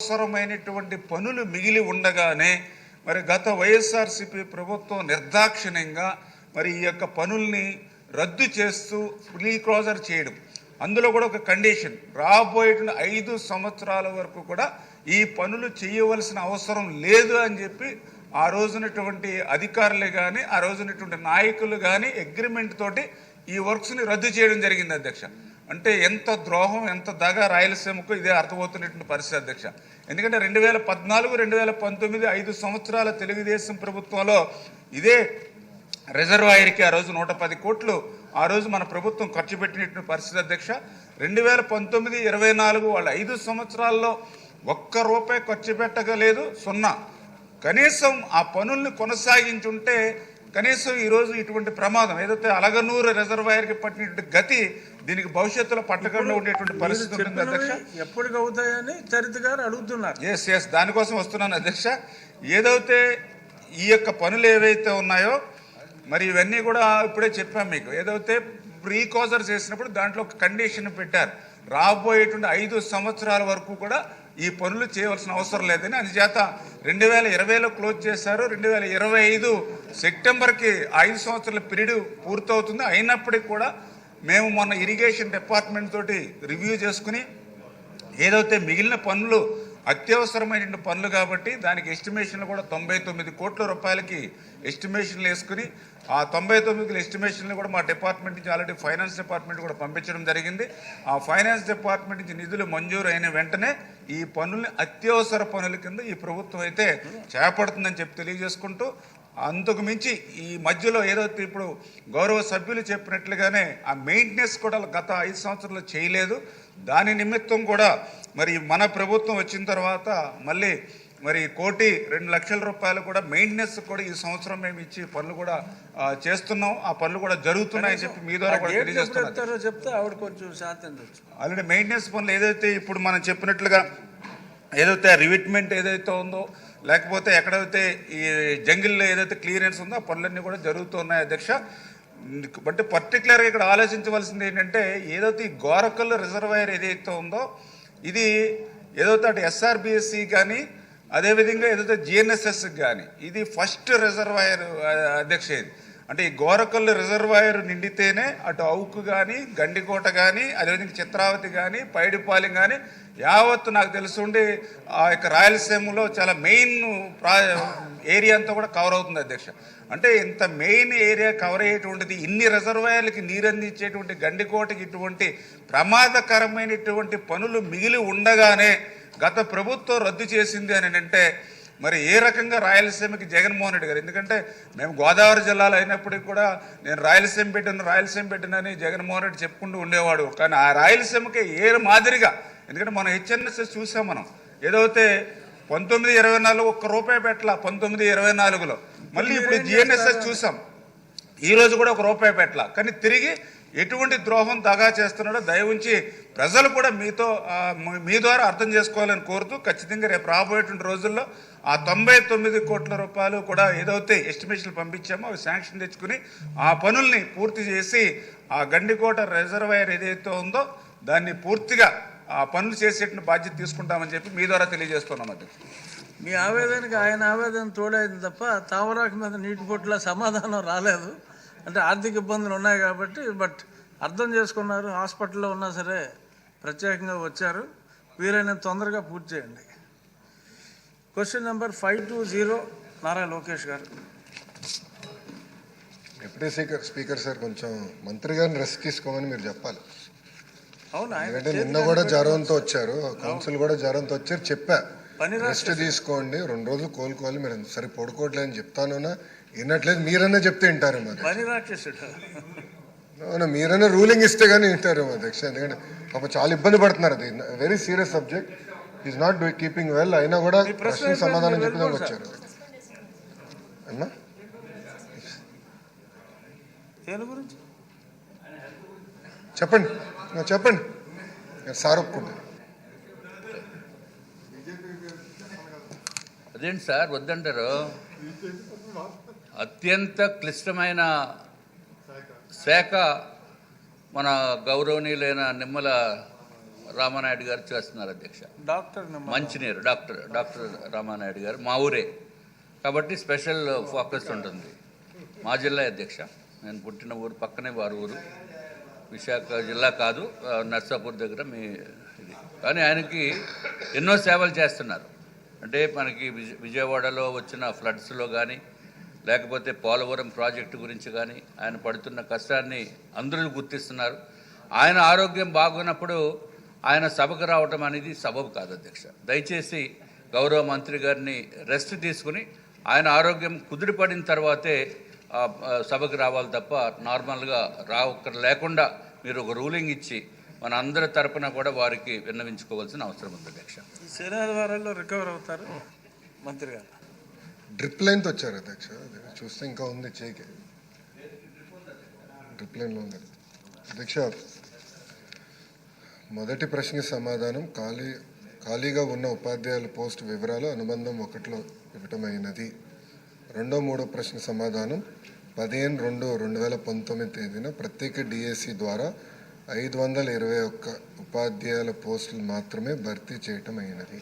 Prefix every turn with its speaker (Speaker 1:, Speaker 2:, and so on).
Speaker 1: అవసరమైనటువంటి పనులు మిగిలి ఉండగానే మరి గత వైఎస్ఆర్సీపీ ప్రభుత్వం నిర్దాక్షిణ్యంగా మరి ఈ యొక్క పనుల్ని రద్దు చేస్తూ ప్రీ క్లోజర్ చేయడం, అందులో కూడా ఒక కండిషన్, రాబోయేటువంటి 5 సంవత్సరాల వరకు కూడా ఈ పనులు చేయవలసిన అవసరం లేదు అని చెప్పి ఆ రోజునటువంటి అధికారులు కానీ ఆ రోజునటువంటి నాయకులు కానీ అగ్రిమెంట్ తోటి ఈ వర్క్స్ని రద్దు చేయడం జరిగింది అధ్యక్ష. అంటే ఎంత ద్రోహం, ఎంత దగా రాయలసీమకు ఇదే అర్థమవుతున్నటువంటి పరిస్థితి అధ్యక్ష. ఎందుకంటే 2014, 2019 5 సంవత్సరాల తెలుగుదేశం ప్రభుత్వంలో ఇదే రిజర్వాయర్కి ఆ రోజు 110 కోట్లు ఆ రోజు మన ప్రభుత్వం ఖర్చు పెట్టినటువంటి పరిస్థితి అధ్యక్ష. 2019, 24 వాళ్ళ 5 సంవత్సరాల్లో ఒక్క రూపాయి ఖర్చు పెట్టగలేదు, 0. కనీసం ఆ పనుల్ని కొనసాగించుంటే కనీసం ఈరోజు ఇటువంటి ప్రమాదం ఏదైతే అలగనూరు రిజర్వాయర్కి పట్టినటువంటి గతి దీనికి భవిష్యత్తులో పట్టకుండా ఉండేటువంటి పరిస్థితి ఉంటుంది అధ్యక్ష.
Speaker 2: ఎప్పటికి అవుతాయని చరిత్ర గారు అడుగుతున్నారు.
Speaker 1: ఎస్ దానికోసం వస్తున్నాను అధ్యక్ష. ఏదైతే ఈ యొక్క పనులు ఏవైతే ఉన్నాయో మరి ఇవన్నీ కూడా ఇప్పుడే చెప్పాం మీకు. ఏదైతే ప్రీ క్లోజర్ చేసినప్పుడు దాంట్లో ఒక కండిషన్ పెట్టారు, రాబోయేటువంటి 5 సంవత్సరాల వరకు కూడా ఈ పనులు చేయవలసిన అవసరం లేదని. అందుచేత 2020లో క్లోజ్ చేశారు. 2025 సెప్టెంబర్కి 5 సంవత్సరాల పీరియడ్ పూర్తవుతుంది. అయినప్పటికీ కూడా మేము మొన్న ఇరిగేషన్ డిపార్ట్మెంట్ తోటి రివ్యూ చేసుకుని ఏదైతే మిగిలిన పనులు అత్యవసరమైన పనులు కాబట్టి దానికి ఎస్టిమేషన్లు కూడా 99 కోట్ల రూపాయలకి ఎస్టిమేషన్లు వేసుకుని ఆ 99 ఎస్టిమేషన్లు కూడా మా డిపార్ట్మెంట్ నుంచి ఆల్రెడీ ఫైనాన్స్ డిపార్ట్మెంట్ కూడా పంపించడం జరిగింది. ఆ ఫైనాన్స్ డిపార్ట్మెంట్ నుంచి నిధులు మంజూరు అయిన వెంటనే ఈ పనుల్ని అత్యవసర పనుల కింద ఈ ప్రభుత్వం అయితే చేపడుతుందని చెప్పి తెలియజేసుకుంటూ, అంతకు మించి ఈ మధ్యలో ఏదైతే ఇప్పుడు గౌరవ సభ్యులు చెప్పినట్లుగానే ఆ మెయింటెనెన్స్ కూడా గత 5 సంవత్సరాలు చేయలేదు. దాని నిమిత్తం కూడా మరి మన ప్రభుత్వం వచ్చిన తర్వాత మళ్ళీ మరి 1,02,00,000 రూపాయలు కూడా మెయింటెనెన్స్ కూడా ఈ సంవత్సరం మేము ఇచ్చి పనులు కూడా చేస్తున్నాం. ఆ పనులు కూడా జరుగుతున్నాయని చెప్పి మీ ద్వారా కూడా తెలియజేస్తున్నారు.
Speaker 2: చెప్తే ఆవిడ కొంచెం శాంతం.
Speaker 1: ఆల్రెడీ మెయింటెనెన్స్ పనులు ఏదైతే ఇప్పుడు మనం చెప్పినట్లుగా ఏదైతే రివిట్మెంట్ ఏదైతే ఉందో లేకపోతే ఎక్కడైతే ఈ జంగిల్లో ఏదైతే క్లియరెన్స్ ఉందో ఆ పనులన్నీ కూడా జరుగుతున్నాయి అధ్యక్ష. బట్ పర్టికులర్గా ఇక్కడ ఆలోచించవలసింది ఏంటంటే ఏదైతే ఈ గోరకల్ రిజర్వాయర్ ఏదైతే ఉందో ఇది ఏదైతే అటు ఎస్ఆర్బిఎస్సి కానీ అదేవిధంగా ఏదైతే జిఎన్ఎస్ఎస్ కానీ ఇది ఫస్ట్ రిజర్వాయర్ అధ్యక్ష. ఇది అంటే ఈ గోరకల్లు రిజర్వాయర్ నిండితేనే అటు అవుకు కానీ గండికోట కానీ అదేవిధంగా చిత్రావతి కానీ పైడిపాలెం కానీ యావత్తు నాకు తెలుసుండి ఆ యొక్క రాయలసీమలో చాలా మెయిన్ ఏరియా అంతా కూడా కవర్ అవుతుంది అధ్యక్ష. అంటే ఇంత మెయిన్ ఏరియా కవర్ అయ్యేటువంటిది ఇన్ని రిజర్వాయర్లకి నీరు అందించేటువంటి గండికోటకి ఇటువంటి ప్రమాదకరమైనటువంటి పనులు మిగిలి ఉండగానే గత ప్రభుత్వం రద్దు చేసింది అని అంటే మరి ఏ రకంగా రాయలసీమకి జగన్మోహన్ రెడ్డి గారు, ఎందుకంటే మేము గోదావరి జిల్లాలో అయినప్పటికీ కూడా నేను రాయలసీమ పెట్టినని జగన్మోహన్ రెడ్డి చెప్పుకుంటూ ఉండేవాడు. కానీ ఆ రాయలసీమకి ఏ మాదిరిగా, ఎందుకంటే మనం హెచ్ఎన్ఎస్ఎస్ చూసాం, మనం ఏదైతే 1924 ఒక్క రూపాయి పెట్టాల 1924లో, మళ్ళీ ఇప్పుడు జిఎన్ఎస్ఎస్ చూసాం, ఈరోజు కూడా ఒక రూపాయి పెట్టాల. కానీ తిరిగి ఎటువంటి ద్రోహం దగా చేస్తున్నాడో దయవుంచి ప్రజలు కూడా మీ ద్వారా అర్థం చేసుకోవాలని కోరుతూ ఖచ్చితంగా రేపు రాబోయేటువంటి రోజుల్లో ఆ 99 కోట్ల రూపాయలు కూడా ఏదైతే ఎస్టిమేషన్లు పంపించామో అవి శాంక్షన్ తెచ్చుకుని ఆ పనుల్ని పూర్తి చేసి ఆ గండికోట రిజర్వాయర్ ఏదైతే ఉందో దాన్ని పూర్తిగా ఆ పనులు చేసేటువంటి బాధ్యత తీసుకుంటామని చెప్పి మీ ద్వారా తెలియజేస్తున్నాం అధ్యక్షుడు.
Speaker 2: మీ ఆవేదనకి ఆయన ఆవేదన తోడైంది తప్ప తావరాకు మీద నీటి పొట్టుల సమాధానం రాలేదు. అంటే ఆర్థిక ఇబ్బందులు ఉన్నాయి కాబట్టి, బట్ అర్థం చేసుకున్నారు. హాస్పిటల్లో ఉన్నా సరే ప్రత్యేకంగా వచ్చారు. వీలైనంత తొందరగా పూర్తి చేయండి. క్వశ్చన్ నెంబర్ 520 నారా లోకేష్ గారు.
Speaker 3: డిప్యూటీ స్పీకర్ సార్, కొంచెం మంత్రి గారిని రెస్ట్ తీసుకోమని మీరు చెప్పాలి.
Speaker 2: అవునా?
Speaker 3: ఎందుకంటే నిన్న కూడా జ్వరంతో వచ్చారు, కౌన్సిల్ కూడా జ్వరంతో వచ్చారు. చెప్పా రెస్ట్ తీసుకోండి, 2 రోజులు కోలుకోవాలి, మీరు సరే పడుకోవట్లేదని చెప్తాను, వినట్లేదు. మీరన్నా చెప్తే వింటారేమో అవునా, మీరన్నా రూలింగ్ ఇస్తే కానీ వింటారేమో అధ్యక్ష. ఎందుకంటే పాప చాలా ఇబ్బంది పడుతున్నారు. అది very serious subject, is not keeping well. అయినా కూడా ప్రశ్న సమాధానం చెప్పడానికి వచ్చారు అన్నా. చెప్పండి చెప్పండి సార్ ఒప్పుకుంటారు.
Speaker 4: అదేంటి సార్ వద్దంటారు? అత్యంత క్లిష్టమైన శాఖ మన గౌరవనీయులైన నిమ్మల రామానాయుడు గారు చేస్తున్నారు అధ్యక్ష.
Speaker 2: డాక్టర్ నెంబర్
Speaker 4: మంచినీరు డాక్టర్ రామానాయుడు గారు మా ఊరే కాబట్టి స్పెషల్ ఫోకస్ ఉంటుంది. మా జిల్లా అధ్యక్ష, నేను పుట్టిన ఊరు పక్కనే వారి ఊరు, విశాఖ జిల్లా కాదు, నర్సాపూర్ దగ్గర మీ ఇది. కానీ ఆయనకి ఎన్నో సేవలు చేస్తున్నారు. అంటే మనకి విజయవాడలో వచ్చిన ఫ్లడ్స్లో కానీ, లేకపోతే పోలవరం ప్రాజెక్టు గురించి కానీ ఆయన పడుతున్న కష్టాన్ని అందరూ గుర్తిస్తున్నారు. ఆయన ఆరోగ్యం బాగున్నప్పుడు ఆయన సభకు రావటం అనేది సబబు కాదు అధ్యక్ష. దయచేసి గౌరవ మంత్రి గారిని రెస్ట్ తీసుకుని ఆయన ఆరోగ్యం కుదిరిపడిన తర్వాతే సభకు రావాలి తప్ప నార్మల్గా లేకుండా మీరు ఒక రూలింగ్ ఇచ్చి మన అందరి తరపున కూడా వారికి విన్నవించుకోవాల్సిన అవసరం ఉంది అధ్యక్ష.
Speaker 2: ఈ శనివారం వారాల్లో రికవర్ అవుతారు మంత్రి గారు.
Speaker 3: డ్రిప్ లైన్తో వచ్చారు అధ్యక్ష, అది చూస్తే ఇంకా ఉంది చేయికి, డ్రిప్ లైన్లో ఉంది అధ్యక్ష. మొదటి ప్రశ్నకి సమాధానం ఖాళీగా ఉన్న ఉపాధ్యాయుల పోస్టు వివరాలు అనుబంధం 1లో ఇవ్వటమైనది. 2, 3 ప్రశ్న సమాధానం 15/2/2019 తేదీన ప్రత్యేక డిఎస్సి ద్వారా 521 ఉపాధ్యాయుల పోస్టులు మాత్రమే భర్తీ చేయటం అయినది.